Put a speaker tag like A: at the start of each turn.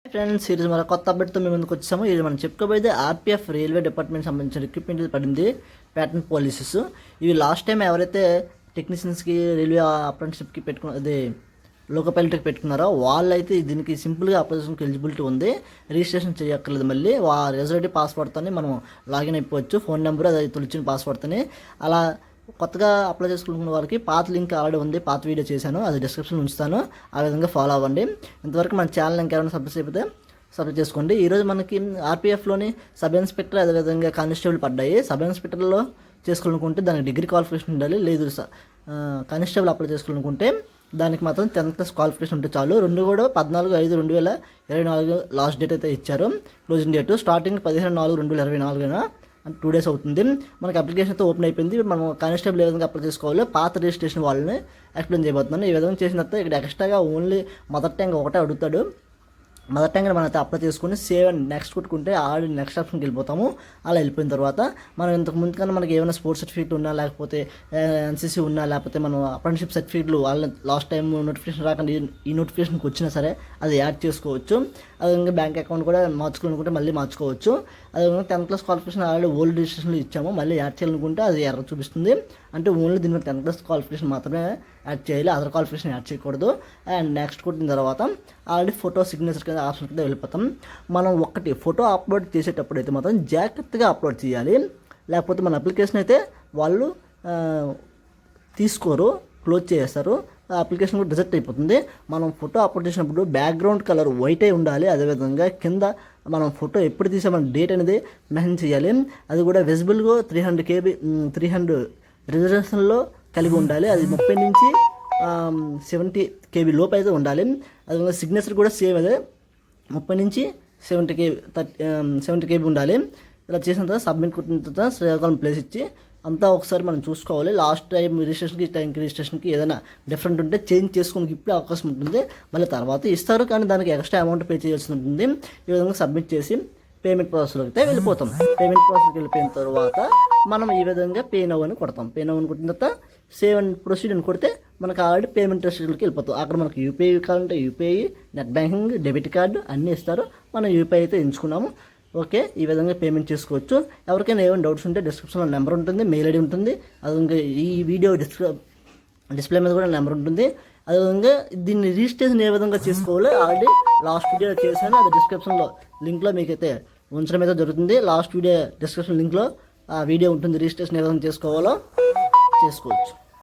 A: Friends ఈరోజు మన కొత్త అప్డేట్తో మేము ముందుకు వచ్చాము. ఇది మనం చెప్పుకోబోయేది ఆర్పిఎఫ్ రైల్వే డిపార్ట్మెంట్ సంబంధించిన రిక్రూట్మెంట్ పడింది. ప్యాటర్న్ పాలసీస్ ఇవి లాస్ట్ టైం ఎవరైతే టెక్నీషియన్స్కి రైల్వే అప్రెంటిస్షిప్కి పెట్టుకున్న అదే లోకో పైలట్కి పెట్టుకున్నారో వాళ్ళైతే దీనికి సింపుల్గా అప్లికేషన్కి ఎలిజిబిలిటీ ఉంది. రిజిస్ట్రేషన్ చేయక్కర్లేదు. మళ్ళీ రిజర్వేటివ్ పాస్వర్డ్తోనే మనం లాగిన్ అయిపోవచ్చు. ఫోన్ నెంబర్ అది తొలిచిన పాస్వర్డ్తోనే. అలా కొత్తగా అప్లై చేసుకుంటున్న వారికి పాత లింక్ ఆల్రెడీ ఉంది, పాత వీడియో చేశాను, అది డిస్క్రిప్షన్ ఉంచుతాను. ఆ విధంగా ఫాలో అవ్వండి. ఇంతవరకు మన ఛానల్ ఇంకెవరైనా సబ్స్క్రైబ్ అయిపోతే సబ్స్క్రైబ్ చేసుకోండి. ఈరోజు మనకి ఆర్పిఎఫ్లోని సబ్ ఇన్స్పెక్టర్ అదేవిధంగా కానిస్టేబుల్ పడ్డాయి. సబ్ ఇన్స్పెక్టర్లో చేసుకోవాలనుకుంటే దానికి డిగ్రీ క్వాలిఫికేషన్ ఉండాలి. లేదు కానిస్టేబుల్ అప్లై చేసుకోవాలనుకుంటే దానికి మాత్రం 10th క్లాస్ క్వాలిఫికేషన్ ఉంటే చాలు. రెండు కూడా 14/5/2024 లాస్ట్ డేట్ అయితే ఇచ్చారు. క్లోజింగ్ డేట్ స్టార్టింగ్ 15/4/2024 2 days అవుతుంది. మనకి అప్లికేషన్ అయితే ఓపెన్ అయిపోయింది. మనం కానిస్టేబుల్ ఏ విధంగా అప్లై చేసుకోవాలో పాత రిజిస్ట్రేషన్ వాళ్ళని ఎక్స్ప్లెయిన్ చేయబోతున్నాను. ఈ విధంగా చేసిన తర్వాత ఇక్కడ ఎక్స్ట్రాగా ఓన్లీ మదర్ టంగ్ ఒకటే అడుగుతాడు. మదర్ టంగ్ మనం అయితే అప్లై చేసుకుని సేవ్ అండ్ నెక్స్ట్ కొట్టుకుంటే ఆల్రెడీ నెక్స్ట్ ఆప్షన్కి వెళ్ళిపోతాము. అలా వెళ్ళిపోయిన తర్వాత మనం ఇంతకు ముందు కన్నా మనకి ఏమైనా స్పోర్ట్స్ సర్టిఫికేట్ ఉన్నా, లేకపోతే ఎన్సీసీ ఉన్నా, లేకపోతే మనం అప్రెంటిస్షిప్ సర్టిఫికేట్లు వాళ్ళని లాస్ట్ టైం నోటిఫికేషన్ రాకుండా ఈ నోటిఫికేషన్కి వచ్చినా సరే అది యాడ్ చేసుకోవచ్చు. అదేవిధంగా బ్యాంక్ అకౌంట్ కూడా మార్చుకోవాలనుకుంటే మళ్ళీ మార్చుకోవచ్చు. అదేవిధంగా 10th class qualification already old రిజిస్ట్రేషన్లో ఇచ్చాము, మళ్ళీ యాడ్ చేయాలనుకుంటే అది ఎర్ర చూపిస్తుంది. అంటే ఓన్లీ దీని 10th క్లాస్ క్వాలిఫికేషన్ మాత్రమే యాడ్ చేయాలి, అదర్ క్వాలిఫికేషన్ యాడ్ చేయకూడదు. అండ్ నెక్స్ట్ కొట్టిన తర్వాత ఆల్రెడీ ఫోటో సిగ్నేచర్ కింద ఆప్షన్ కింద వెళ్ళిపోతాం. మనం ఒకటి ఫోటో అప్లోడ్ చేసేటప్పుడు అయితే మాత్రం జాగ్రత్తగా అప్లోడ్ చేయాలి. లేకపోతే మన అప్లికేషన్ అయితే వాళ్ళు తీసుకోరు, క్లోజ్ చేస్తారు. ఆ అప్లికేషన్ కూడా రిజెక్ట్ అయిపోతుంది. మనం ఫోటో అప్లోడ్ చేసినప్పుడు బ్యాక్గ్రౌండ్ కలర్ వైట్ అయి ఉండాలి. అదేవిధంగా కింద మనం ఫోటో ఎప్పుడు తీసామని డేట్ అనేది మెన్షన్ చేయాలి. అది కూడా విజిబుల్గా 300 రిజర్వేషన్లో కలిగి ఉండాలి. అది 30 నుంచి 70 KB లోపు అయితే ఉండాలి. అదేవిధంగా సిగ్నేచర్ కూడా సేమ్ అదే 30 నుంచి 70 KB ఉండాలి. ఇలా చేసిన తర్వాత సబ్మిట్ కొట్టిన తర్వాత శ్రీకాకుళం ప్లేస్ ఇచ్చి అంతా ఒకసారి మనం చూసుకోవాలి. లాస్ట్ టైం రిజిస్ట్రేషన్కి టైంకి రిజిస్ట్రేషన్కి ఏదైనా డిఫరెంట్ ఉంటే చేంజ్ చేసుకోవడానికి ఇప్పుడే అవకాశం ఉంటుంది. మళ్ళీ తర్వాత ఇస్తారు, కానీ దానికి ఎక్స్ట్రా అమౌంట్ పే చేయాల్సి ఉంటుంది. ఈ విధంగా సబ్మిట్ చేసి పేమెంట్ ప్రాసెస్లోకి అయితే వెళ్ళిపోతాం. పేమెంట్ ప్రాసెస్కి వెళ్ళిపోయిన తర్వాత మనం ఈ విధంగా పే నౌ అని కొడతాం. పే నౌ అని కొట్టిన తర్వాత సేవ్ అండ్ ప్రొసీడ్ అని కొడితే మనకు ఆల్రెడీ పేమెంట్ ప్రొసీజర్కి వెళ్ళిపోతాం. అక్కడ మనకు యూపీఐ కావాలంటే UPI, net banking, debit card అన్నీ ఇస్తారు. మనం యూపీఐ అయితే ఎంచుకున్నాము. ఓకే, ఈ విధంగా పేమెంట్ చేసుకోవచ్చు. ఎవరికైనా ఏమైనా డౌట్స్ ఉంటే డిస్క్రిప్షన్లో నెంబర్ ఉంటుంది, మెయిల్ ఐడి ఉంటుంది. అదేవిధంగా ఈ వీడియో డిస్ప్లే మీద కూడా నెంబర్ ఉంటుంది. అదేవిధంగా దీన్ని రిజిస్ట్రేషన్ ఏ విధంగా చేసుకోవాలో ఆల్రెడీ లాస్ట్ వీడియో చేశాను. అది డిస్క్రిప్షన్లో లింక్లో మీకైతే ఉంచడం అయితే జరుగుతుంది. లాస్ట్ వీడియో డిస్క్రిప్షన్ లింక్లో ఆ వీడియో ఉంటుంది. రిజిస్ట్రేషన్ ఏ విధంగా చేసుకోవాలో చేసుకోవచ్చు.